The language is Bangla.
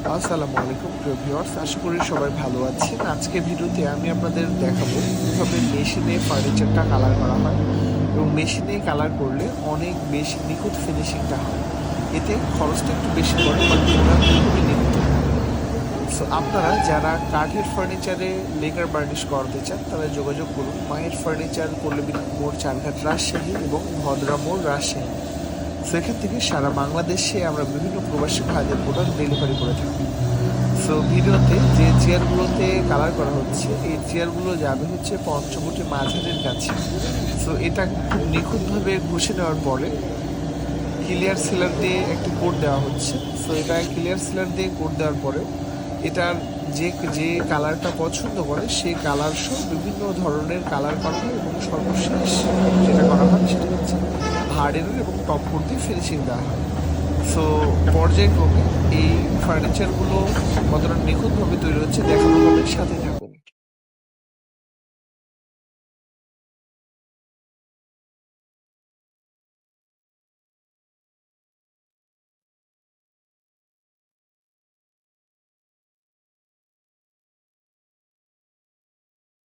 আসসালামু আলাইকুম প্রিয় ভিউয়ার্স, আশা করি সবাই ভালো আছেন। আজকে ভিডিওতে আমি আপনাদের দেখাবো কীভাবে মেশিনে ফার্নিচারটা কালার করা হয় এবং মেশিনে কালার করলে অনেক বেশি নিখুঁত ফিনিশিংটা হয়। এতে খরচটা একটু বেশি পড়ে, বাট প্রোডাক্ট খুবই নিখুঁত হয়। সো আপনারা যারা কাঠের ফার্নিচারে লেকার বার্নিশ করাতে চান তারা যোগাযোগ করুন মাহির ফার্নিচার, পল্লবী মোড়, চারঘাট, রাজশাহী এবং ভদ্রা মোড়, রাজশাহী। সো এখান থেকে সারা বাংলাদেশে আমরা বিভিন্ন প্রবাসী ভাইদের প্রোডাক্ট ডেলিভারি করে থাকি। সো ভিডিওতে যে চেয়ারগুলোতে কালার করা হচ্ছে, এই চেয়ারগুলো যাবে হচ্ছে পঞ্চবটি মাঝারের কাছে। সো এটা খুব নিখুঁতভাবে ঘষে নেওয়ার পরে ক্লিয়ার সিলার দিয়ে একটি কোট দেওয়া হচ্ছে। সো এটা ক্লিয়ার সিলার দিয়ে কোট দেওয়ার পরে এটার যে যে কালারটা পছন্দ করে সেই কালার সহ বিভিন্ন ধরনের কালার করা হয় এবং সর্বশেষ যেটা করা হয় সেটা হচ্ছে হার্ডের এবং টপ কোট দিয়ে ফিনিশিং দেওয়া হয়। সো পর্যায়ক্রমে এই ফার্নিচারগুলো কতটা নিখুঁতভাবে তৈরি হচ্ছে দেখানো হবে, সাথে থাকুন।